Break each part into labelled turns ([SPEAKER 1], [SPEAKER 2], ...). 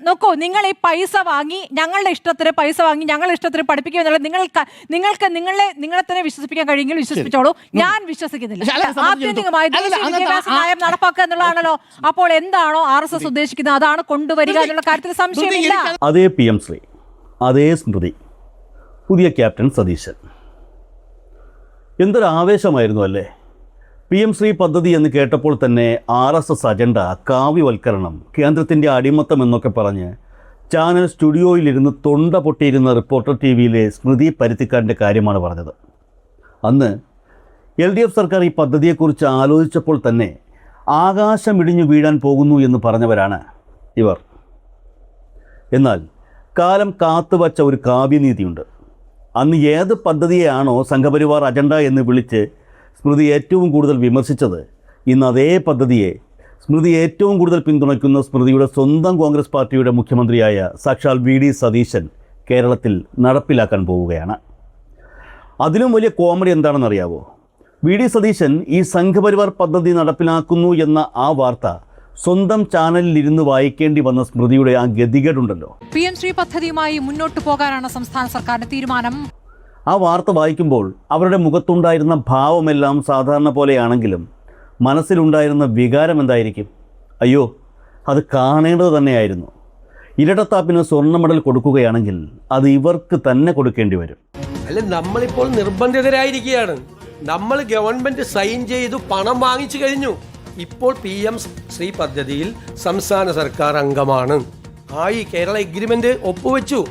[SPEAKER 1] നോക്കൂ, നിങ്ങൾ ഈ പൈസ വാങ്ങി ഞങ്ങളുടെ ഇഷ്ടത്തിന് ഞങ്ങളുടെ ഇഷ്ടത്തിന് പഠിപ്പിക്കുക എന്നുള്ളത് നിങ്ങളെ തന്നെ വിശ്വസിപ്പിക്കാൻ കഴിയുമെങ്കിൽ വിശ്വസിപ്പിച്ചോളൂ. ഞാൻ വിശ്വസിക്കുന്നില്ല. ആത്യന്തികമായി വിദ്യാഭ്യാസ നയം നടപ്പാക്കുക എന്നുള്ളതാണല്ലോ. അപ്പോൾ എന്താണോ RSS ഉദ്ദേശിക്കുന്നത് അതാണ് കൊണ്ടുവരിക എന്നുള്ള കാര്യത്തിൽ സംശയമില്ല.
[SPEAKER 2] അതേ PM ശ്രീ, അതേ സ്മൃതി, പുതിയ ക്യാപ്റ്റൻ സതീശൻ. എന്തൊരു ആവേശമായിരുന്നു അല്ലേ? PM ശ്രീ പദ്ധതി എന്ന് കേട്ടപ്പോൾ തന്നെ RSS അജണ്ട, കാവ്യവൽക്കരണം, കേന്ദ്രത്തിൻ്റെ അടിമത്തം എന്നൊക്കെ പറഞ്ഞ് ചാനൽ സ്റ്റുഡിയോയിലിരുന്ന് തൊണ്ട പൊട്ടിയിരുന്ന റിപ്പോർട്ടർ TVയിലെ സ്മൃതി പരുത്തിക്കാടിൻ്റെ കാര്യമാണ് പറഞ്ഞത്. അന്ന് LDF സർക്കാർ ഈ പദ്ധതിയെക്കുറിച്ച് ആലോചിച്ചപ്പോൾ തന്നെ ആകാശമിടിഞ്ഞു വീഴാൻ പോകുന്നു എന്ന് പറഞ്ഞവരാണ് ഇവർ. എന്നാൽ കാലം കാത്തുവച്ച ഒരു കാവ്യനീതിയുണ്ട്. അന്ന് ഏത് പദ്ധതിയെയാണോ സംഘപരിവാർ അജണ്ട എന്ന് വിളിച്ച് സ്മൃതി ഏറ്റവും കൂടുതൽ വിമർശിച്ചത്, ഇന്ന് അതേ പദ്ധതിയെ സ്മൃതി ഏറ്റവും കൂടുതൽ പിന്തുണയ്ക്കുന്ന സ്മൃതിയുടെ സ്വന്തം കോൺഗ്രസ് പാർട്ടിയുടെ മുഖ്യമന്ത്രിയായ സാക്ഷാൽ VD സതീശൻ കേരളത്തിൽ നടപ്പിലാക്കാൻ പോവുകയാണ്. അതിലും വലിയ കോമഡി എന്താണെന്നറിയാവോ? VD സതീശൻ ഈ സംഘപരിവാർ പദ്ധതി നടപ്പിലാക്കുന്നു എന്ന ആ വാർത്ത സ്വന്തം ചാനലിൽ ഇരുന്ന് വായിക്കേണ്ടി വന്ന സ്മൃതിയുടെ ആ ഗതികേടുണ്ടല്ലോ.
[SPEAKER 3] PM ശ്രീ പദ്ധതിയുമായി മുന്നോട്ട് പോകാനാണ് സംസ്ഥാന സർക്കാരിന്റെ തീരുമാനം.
[SPEAKER 2] ആ വാർത്ത വായിക്കുമ്പോൾ അവരുടെ മുഖത്തുണ്ടായിരുന്ന ഭാവമെല്ലാം സാധാരണ പോലെയാണെങ്കിലും മനസ്സിലുണ്ടായിരുന്ന വികാരം എന്തായിരിക്കും? അയ്യോ, അത് കാണേണ്ടത് തന്നെയായിരുന്നു. ഇരട്ടത്താപ്പിന് സ്വർണ്ണ മെഡൽ കൊടുക്കുകയാണെങ്കിൽ അത് ഇവർക്ക് തന്നെ കൊടുക്കേണ്ടി വരും.
[SPEAKER 4] അല്ല, നമ്മളിപ്പോൾ നിർബന്ധിതരായിരിക്കുകയാണ്. നമ്മൾ ഗവൺമെന്റ് സൈൻ ചെയ്തു പണം വാങ്ങിച്ചു കഴിഞ്ഞു. ഇപ്പോൾ PM ശ്രീ പദ്ധതിയിൽ സംസ്ഥാന സർക്കാർ അംഗമാണ്. കേരള എഗ്രിമെന്റ് ഒപ്പുവെച്ചു.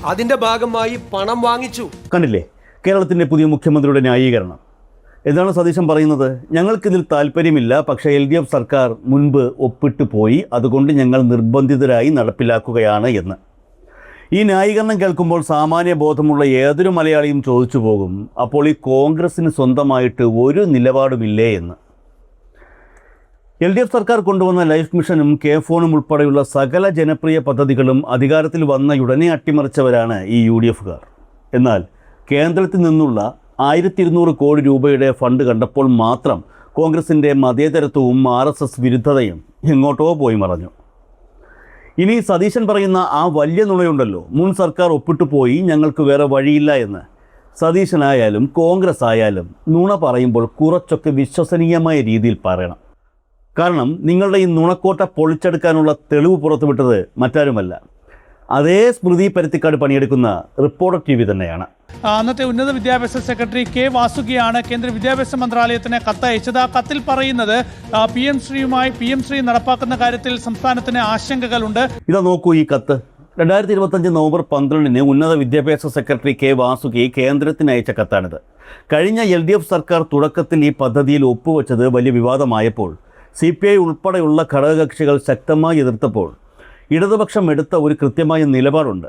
[SPEAKER 4] അതിന്റെ ഭാഗമായി പണം വാങ്ങിച്ചു.
[SPEAKER 2] കണ്ടില്ലേ കേരളത്തിൻ്റെ പുതിയ മുഖ്യമന്ത്രിയുടെ ന്യായീകരണം? എന്താണ് സതീശൻ പറയുന്നത്? ഞങ്ങൾക്കിതിൽ താല്പര്യമില്ല, പക്ഷേ LDF സർക്കാർ മുൻപ് ഒപ്പിട്ട് പോയി, അതുകൊണ്ട് ഞങ്ങൾ നിർബന്ധിതരായി നടപ്പിലാക്കുകയാണ് എന്ന്. ഈ ന്യായീകരണം കേൾക്കുമ്പോൾ സാമാന്യ ബോധമുള്ള ഏതൊരു മലയാളിയും ചോദിച്ചു പോകും, അപ്പോൾ ഈ കോൺഗ്രസിന് സ്വന്തമായിട്ട് ഒരു നിലപാടുമില്ലേ എന്ന്. LDF സർക്കാർ കൊണ്ടുവന്ന ലൈഫ് മിഷനും K-ഫോണും ഉൾപ്പെടെയുള്ള സകല ജനപ്രിയ പദ്ധതികളും അധികാരത്തിൽ വന്നയുടനെ അട്ടിമറിച്ചവരാണ് ഈ UDFകാർ. എന്നാൽ കേന്ദ്രത്തിൽ നിന്നുള്ള 1200 കോടി രൂപയുടെ ഫണ്ട് കണ്ടപ്പോൾ മാത്രം കോൺഗ്രസിൻ്റെ മതേതരത്വവും RSS വിരുദ്ധതയും എങ്ങോട്ടോ പോയി മറഞ്ഞു. ഇനി സതീശൻ പറയുന്ന ആ വലിയ നുണയുണ്ടല്ലോ, മുൻ സർക്കാർ ഒപ്പിട്ടു പോയി, ഞങ്ങൾക്ക് വേറെ വഴിയില്ല എന്ന്. സതീശനായാലും കോൺഗ്രസ് ആയാലും നുണ പറയുമ്പോൾ കുറച്ചൊക്കെ വിശ്വസനീയമായ രീതിയിൽ പറയണം. കാരണം നിങ്ങളുടെ ഈ നുണക്കോട്ട പൊളിച്ചെടുക്കാനുള്ള തെളിവ് പുറത്തുവിട്ടത് മറ്റാരുമല്ല, അതേ സ്മൃതി പരുത്തിക്കാട് പണിയെടുക്കുന്ന റിപ്പോർട്ടർ TV തന്നെയാണ്.
[SPEAKER 5] അന്നത്തെ ഉന്നത വിദ്യാഭ്യാസ സെക്രട്ടറി K. വാസുകിയാണ് കേന്ദ്ര വിദ്യാഭ്യാസ മന്ത്രാലയത്തിന് കത്തയച്ചത്. ആ കത്തിൽ പറയുന്നത് PM ശ്രീ നടപ്പാക്കുന്ന കാര്യത്തിൽ സംസ്ഥാനത്തിന് ആശങ്കകളുണ്ട്.
[SPEAKER 2] ഇതാ നോക്കൂ ഈ കത്ത്. 2025 നവംബർ 12 ഉന്നത വിദ്യാഭ്യാസ സെക്രട്ടറി K. വാസുകി കേന്ദ്രത്തിന് അയച്ച കത്താണിത്. കഴിഞ്ഞ LDF സർക്കാർ തുടക്കത്തിൽ ഈ പദ്ധതിയിൽ ഒപ്പുവെച്ചത് വലിയ വിവാദമായപ്പോൾ CPI ഉൾപ്പെടെയുള്ള ഘടകകക്ഷികൾ ശക്തമായി എതിർത്തപ്പോൾ ഇടതുപക്ഷം എടുത്ത ഒരു കൃത്യമായ നിലപാടുണ്ട്.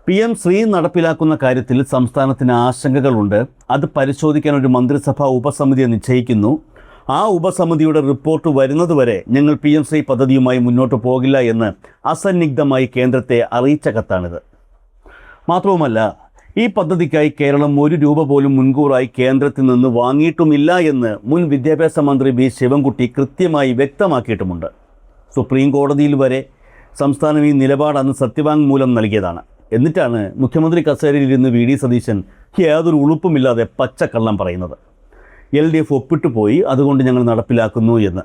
[SPEAKER 2] PM ശ്രീ നടപ്പിലാക്കുന്ന കാര്യത്തിൽ സംസ്ഥാനത്തിന് ആശങ്കകളുണ്ട്. അത് പരിശോധിക്കാൻ ഒരു മന്ത്രിസഭാ ഉപസമിതിയെ നിശ്ചയിക്കുന്നു. ആ ഉപസമിതിയുടെ റിപ്പോർട്ട് വരുന്നതുവരെ ഞങ്ങൾ PM ശ്രീ പദ്ധതിയുമായി മുന്നോട്ട് പോകില്ല എന്ന് അസന്നിഗ്ധമായി കേന്ദ്രത്തെ അറിയിച്ച കത്താണിത്. മാത്രവുമല്ല, ഈ പദ്ധതിക്കായി കേരളം 1 രൂപ പോലും മുൻകൂറായി കേന്ദ്രത്തിൽ നിന്ന് വാങ്ങിയിട്ടുമില്ല എന്ന് മുൻ വിദ്യാഭ്യാസ മന്ത്രി B. ശിവൻകുട്ടി കൃത്യമായി വ്യക്തമാക്കിയിട്ടുമുണ്ട്. സുപ്രീം കോടതിയിൽ വരെ സംസ്ഥാനം ഈ നിലപാട് അന്ന് സത്യവാങ്മൂലം നൽകിയതാണ്. എന്നിട്ടാണ് മുഖ്യമന്ത്രി കസേരയിൽ ഇരുന്ന് VD സതീശൻ യാതൊരു ഉളുപ്പുമില്ലാതെ പച്ചക്കള്ളം പറയുന്നത്. LDF ഒപ്പിട്ടു പോയി, അതുകൊണ്ട് ഞങ്ങൾ നടപ്പിലാക്കുന്നു എന്ന്.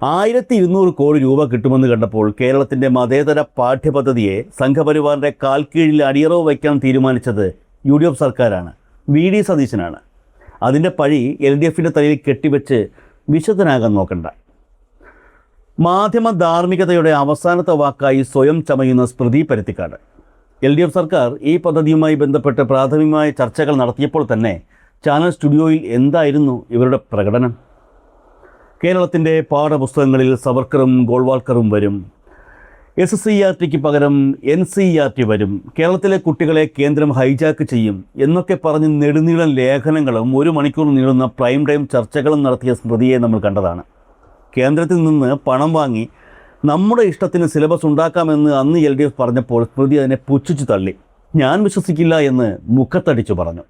[SPEAKER 2] 1200 കോടി രൂപ കിട്ടുമെന്ന് കണ്ടപ്പോൾ കേരളത്തിൻ്റെ മതേതര പാഠ്യപദ്ധതിയെ സംഘപരിവാറിൻ്റെ കാൽക്കീഴിൽ അടിയറവ് വയ്ക്കാൻ തീരുമാനിച്ചത് UDF സർക്കാരാണ്, VD സതീശനാണ്. അതിൻ്റെ പഴി LDFിൻ്റെ തലയിൽ കെട്ടിവെച്ച് വിശുദ്ധനാകാൻ നോക്കണ്ട. മാധ്യമ ധാർമ്മികതയുടെ അവസാനത്തെ വാക്കായി സ്വയം ചമയുന്ന സ്മൃതി പരുത്തിക്കാട്. LDF സർക്കാർ ഈ പദ്ധതിയുമായി ബന്ധപ്പെട്ട് പ്രാഥമികമായ ചർച്ചകൾ നടത്തിയപ്പോൾ തന്നെ ചാനൽ സ്റ്റുഡിയോയിൽ എന്തായിരുന്നു ഇവരുടെ പ്രകടനം? കേരളത്തിൻ്റെ പാഠപുസ്തകങ്ങളിൽ സവർക്കറും ഗോൾവാൾക്കറും വരും, SCERTക്ക് പകരം NCERT വരും, കേരളത്തിലെ കുട്ടികളെ കേന്ദ്രം ഹൈജാക്ക് ചെയ്യും എന്നൊക്കെ പറഞ്ഞ് നെടുനീളൻ ലേഖനങ്ങളും 1 മണിക്കൂർ നീളുന്ന പ്രൈം ടൈം ചർച്ചകളും നടത്തിയ സ്മൃതിയെ നമ്മൾ കണ്ടതാണ്. കേന്ദ്രത്തിൽ നിന്ന് പണം വാങ്ങി നമ്മുടെ ഇഷ്ടത്തിന് സിലബസ് ഉണ്ടാക്കാമെന്ന് അന്ന് LDF പറഞ്ഞപ്പോൾ സ്മൃതി അതിനെ പുച്ഛിച്ചു തള്ളി. ഞാൻ വിശ്വസിക്കില്ല എന്ന് മുഖത്തടിച്ചു പറഞ്ഞു.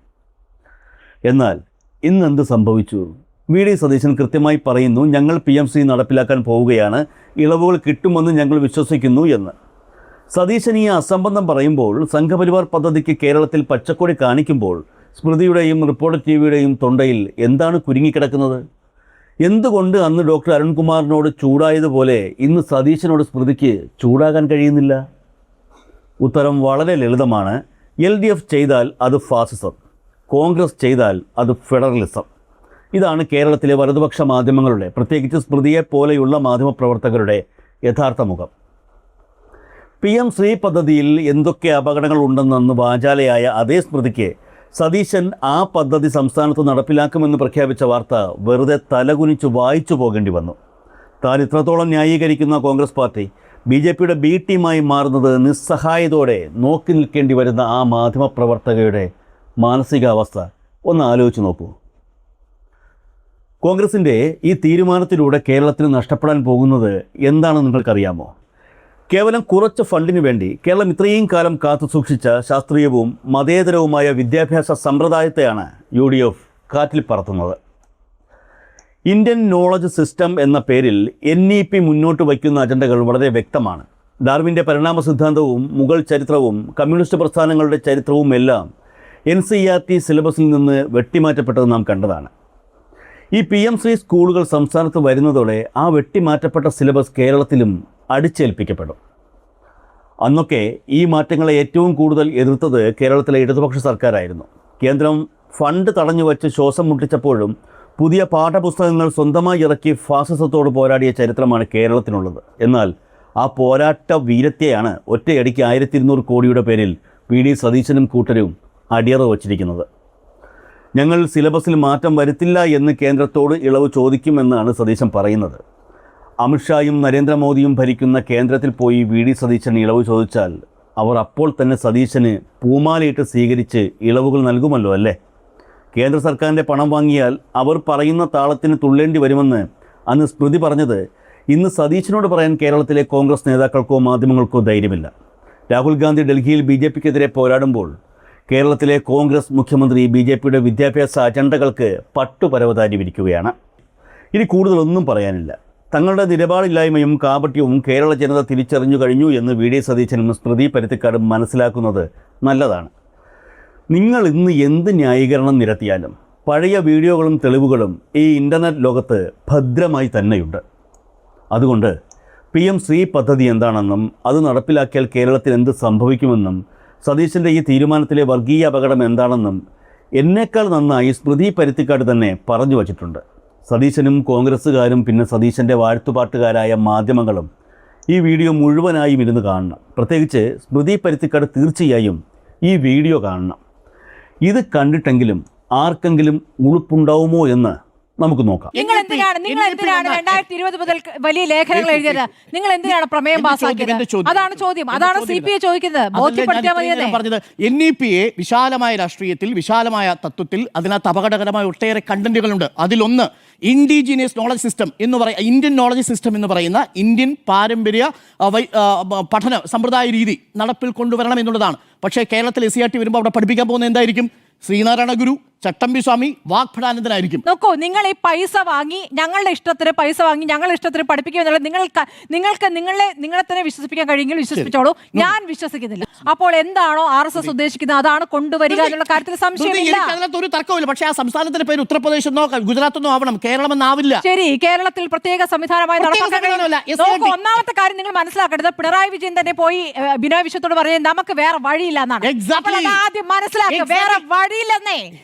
[SPEAKER 2] എന്നാൽ ഇന്നെന്ത് സംഭവിച്ചു? VD സതീശൻ കൃത്യമായി പറയുന്നു, ഞങ്ങൾ PM ശ്രീ നടപ്പിലാക്കാൻ പോവുകയാണ്, ഇളവുകൾ കിട്ടുമെന്ന് ഞങ്ങൾ വിശ്വസിക്കുന്നു എന്ന്. സതീശൻ ഈ അസംബന്ധം പറയുമ്പോൾ സംഘപരിവാർ പദ്ധതിക്ക് കേരളത്തിൽ പച്ചക്കൊടി കാണിക്കുമ്പോൾ സ്മൃതിയുടെയും റിപ്പോർട്ടർ ടിവിയുടെയും തൊണ്ടയിൽ എന്താണ് കുരുങ്ങിക്കിടക്കുന്നത്? എന്തുകൊണ്ട് അന്ന് ഡോക്ടർ അരുൺകുമാറിനോട് ചൂടായതുപോലെ ഇന്ന് സതീശനോട് സ്മൃതിക്ക് ചൂടാകാൻ കഴിയുന്നില്ല? ഉത്തരം വളരെ ലളിതമാണ്. LDF ചെയ്താൽ അത് ഫാസിസം, കോൺഗ്രസ് ചെയ്താൽ അത് ഫെഡറലിസം. ഇതാണ് കേരളത്തിലെ വലതുപക്ഷ മാധ്യമങ്ങളുടെ, പ്രത്യേകിച്ച് സ്മൃതിയെ പോലെയുള്ള മാധ്യമപ്രവർത്തകരുടെ യഥാർത്ഥ മുഖം. PM ശ്രീ പദ്ധതിയിൽ എന്തൊക്കെ അപകടങ്ങൾ ഉണ്ടെന്നന്ന് വാചാലയായ അതേ സ്മൃതിക്ക് സതീശൻ ആ പദ്ധതി സംസ്ഥാനത്ത് നടപ്പിലാക്കുമെന്ന് പ്രഖ്യാപിച്ച വാർത്ത വെറുതെ തലകുനിച്ച് വായിച്ചു പോകേണ്ടി വന്നു. താൻ ഇത്രത്തോളം ന്യായീകരിക്കുന്ന കോൺഗ്രസ് പാർട്ടി BJPയുടെ B ടീമായി മാറുന്നത് നിസ്സഹായതയോടെ നോക്കി നിൽക്കേണ്ടി വരുന്ന ആ മാധ്യമപ്രവർത്തകയുടെ മാനസികാവസ്ഥ ഒന്ന് ആലോചിച്ച് നോക്കൂ. കോൺഗ്രസിൻ്റെ ഈ തീരുമാനത്തിലൂടെ കേരളത്തിന് നഷ്ടപ്പെടാൻ പോകുന്നത് എന്താണെന്ന് നിങ്ങൾക്കറിയാമോ? കേവലം കുറച്ച് ഫണ്ടിന് വേണ്ടി കേരളം ഇത്രയും കാലം കാത്തു സൂക്ഷിച്ച ശാസ്ത്രീയവും മതേതരവുമായ വിദ്യാഭ്യാസ സമ്പ്രദായത്തെയാണ് UDF കാറ്റിൽ പറത്തുന്നത്. ഇന്ത്യൻ നോളജ് സിസ്റ്റം എന്ന പേരിൽ NEP മുന്നോട്ട് വയ്ക്കുന്ന അജണ്ടകൾ വളരെ വ്യക്തമാണ്. ഡാർവിൻ്റെ പരിണാമ സിദ്ധാന്തവും മുഗൾ ചരിത്രവും കമ്മ്യൂണിസ്റ്റ് പ്രസ്ഥാനങ്ങളുടെ ചരിത്രവും എല്ലാം NCERT സിലബസിൽ നിന്ന് വെട്ടിമാറ്റപ്പെട്ടത് നാം കണ്ടതാണ്. ഈ PM ശ്രീ സ്കൂളുകൾ സംസ്ഥാനത്ത് വരുന്നതോടെ ആ വെട്ടിമാറ്റപ്പെട്ട സിലബസ് കേരളത്തിലും അടിച്ചേൽപ്പിക്കപ്പെടും. അന്നൊക്കെ ഈ മാറ്റങ്ങളെ ഏറ്റവും കൂടുതൽ എതിർത്തത് കേരളത്തിലെ ഇടതുപക്ഷ സർക്കാരായിരുന്നു. കേന്ദ്രം ഫണ്ട് തടഞ്ഞു വച്ച് ശ്വാസം മുട്ടിച്ചപ്പോഴും പുതിയ പാഠപുസ്തകങ്ങൾ സ്വന്തമായി ഇറക്കി ഫാസിസത്തോട് പോരാടിയ ചരിത്രമാണ് കേരളത്തിനുള്ളത്. എന്നാൽ ആ പോരാട്ട വീരത്തെയാണ് ഒറ്റയടിക്ക് 1200 കോടിയുടെ പേരിൽ VD സതീശനും കൂട്ടരും അടിയറ വച്ചിരിക്കുന്നത്. ഞങ്ങൾ സിലബസിൽ മാറ്റം വരുത്തില്ല എന്ന് കേന്ദ്രത്തോട് ഇളവ് ചോദിക്കുമെന്നാണ് സതീശൻ പറയുന്നത്. അമിത്ഷായും നരേന്ദ്രമോദിയും ഭരിക്കുന്ന കേന്ദ്രത്തിൽ പോയി VD സതീശൻ ഇളവ് ചോദിച്ചാൽ അവർ അപ്പോൾ തന്നെ സതീശന് പൂമാലയിട്ട് സ്വീകരിച്ച് ഇളവുകൾ നൽകുമല്ലോ അല്ലേ? കേന്ദ്ര സർക്കാരിൻ്റെ പണം വാങ്ങിയാൽ അവർ പറയുന്ന താളത്തിന് തുള്ളേണ്ടി വരുമെന്ന് അന്ന് സ്മൃതി പറഞ്ഞത് ഇന്ന് സതീശനോട് പറയാൻ കേരളത്തിലെ കോൺഗ്രസ് നേതാക്കൾക്കോ മാധ്യമങ്ങൾക്കോ ധൈര്യമില്ല. രാഹുൽ ഗാന്ധി ഡൽഹിയിൽ BJPക്കെതിരെ പോരാടുമ്പോൾ കേരളത്തിലെ കോൺഗ്രസ് മുഖ്യമന്ത്രി BJPയുടെ വിദ്യാഭ്യാസ അജണ്ടകൾക്ക് പട്ടുപരവതാനി വിരിക്കുകയാണ്. ഇനി കൂടുതലൊന്നും പറയാനില്ല. തങ്ങളുടെ നിലപാടില്ലായ്മയും കാപട്യവും കേരള ജനത തിരിച്ചറിഞ്ഞു കഴിഞ്ഞു എന്ന് VD സതീശനും സ്മൃതി പരുത്തിക്കാടും മനസ്സിലാക്കുന്നത് നല്ലതാണ്. നിങ്ങൾ ഇന്ന് എന്ത് ന്യായീകരണം നിരത്തിയാലും പഴയ വീഡിയോകളും തെളിവുകളും ഈ ഇൻ്റർനെറ്റ് ലോകത്ത് ഭദ്രമായി തന്നെയുണ്ട്. അതുകൊണ്ട് PM ശ്രീ പദ്ധതി എന്താണെന്നും അത് നടപ്പിലാക്കിയാൽ കേരളത്തിൽ എന്ത് സംഭവിക്കുമെന്നും സതീശൻ്റെ ഈ തീരുമാനത്തിലെ വർഗീയ അപകടം എന്താണെന്നും എന്നേക്കാൾ നന്നായി സ്മൃതി പരുത്തിക്കാട് തന്നെ പറഞ്ഞു വച്ചിട്ടുണ്ട്. സതീശനും കോൺഗ്രസ്സുകാരും പിന്നെ സതീശൻ്റെ വാഴ്ത്തുപാട്ടുകാരായ മാധ്യമങ്ങളും ഈ വീഡിയോ മുഴുവനായും ഇരുന്ന് കാണണം. പ്രത്യേകിച്ച് സ്മൃതി പരുത്തിക്കാട് തീർച്ചയായും ഈ വീഡിയോ കാണണം. ഇത് കണ്ടിട്ടെങ്കിലും ആർക്കെങ്കിലും ഉളുപ്പുണ്ടാവുമോ എന്ന് നമുക്ക് നോക്കാം.
[SPEAKER 1] നിങ്ങൾ എന്തിനാണ് 2020 മുതൽ വലിയ ലേഖനങ്ങൾ എഴുതിയത്? നിങ്ങൾ എന്തിനാണ് പ്രമേയം പാസ്സാക്കിയത്? അതാണ് ചോദ്യം. അതാണ് CPI ചോദിക്കുന്നത്. ബോധ്യപ്പെടുത്തിയാൽ മതിയല്ലേ?
[SPEAKER 6] പറഞ്ഞത് NEPയെ വിശാലമായ രാഷ്ട്രീയത്തിൽ, വിശാലമായ തത്വത്തിൽ അതിനകത്ത് അപകടകരമായ ഒട്ടേറെ കണ്ടന്റുകളുണ്ട്. അതിലൊന്ന് ഇൻഡിജിനിയസ് നോളജ് സിസ്റ്റം എന്ന് പറയുന്ന, ഇന്ത്യൻ നോളജ് സിസ്റ്റം എന്ന് പറയുന്ന ഇന്ത്യൻ പാരമ്പര്യ പഠന സമ്പ്രദായ രീതി നടപ്പിൽ കൊണ്ടുവരണം എന്നുള്ളതാണ്. പക്ഷേ കേരളത്തിൽ SCERT വരുമ്പോൾ അവിടെ പഠിപ്പിക്കാൻ പോകുന്നത് എന്തായിരിക്കും? ശ്രീനാരായണ ഗുരു, ചട്ടമ്പി സ്വാമി, വാഗ്ഭടാനന്ദനായിരിക്കും.
[SPEAKER 1] നോക്കൂ, നിങ്ങൾ ഈ പൈസ വാങ്ങി ഞങ്ങളുടെ ഇഷ്ടത്തിന് പഠിപ്പിക്കുക എന്നുള്ളത് നിങ്ങൾക്ക് നിങ്ങളെ തന്നെ വിശ്വസിപ്പിക്കാൻ കഴിയുമെങ്കിൽ വിശ്വസിപ്പിച്ചോളൂ. ഞാൻ വിശ്വസിക്കുന്നില്ല. അപ്പോൾ എന്താണോ RSS ഉദ്ദേശിക്കുന്നത് അതാണ് കൊണ്ടുവരിക എന്നുള്ള കാര്യത്തിൽ സംശയമില്ല.
[SPEAKER 6] അതിനകത്ത് ഒരു തർക്കമില്ല. പക്ഷേ ആ സംസ്ഥാനത്തിന്റെ പേര് ഉത്തർപ്രദേശ് എന്നോ ഗുജറാത്ത് എന്നോ ആവണം, കേരളം എന്നാവില്ല.
[SPEAKER 1] ശരി, കേരളത്തിൽ പ്രത്യേക സംവിധാനമായി നടപ്പാക്കാൻ കഴിയും. ഒന്നാമത്തെ കാര്യം നിങ്ങൾ മനസ്സിലാക്കേണ്ടത്, പിണറായി വിജയൻ തന്നെ പോയി ബിനോയ് വിശ്വത്തോട് പറഞ്ഞത് നമുക്ക് വേറെ വഴിയില്ല എന്നാണ്. ആദ്യം മനസ്സിലാക്കുക, വേറെ വഴിയില്ലെന്നേ.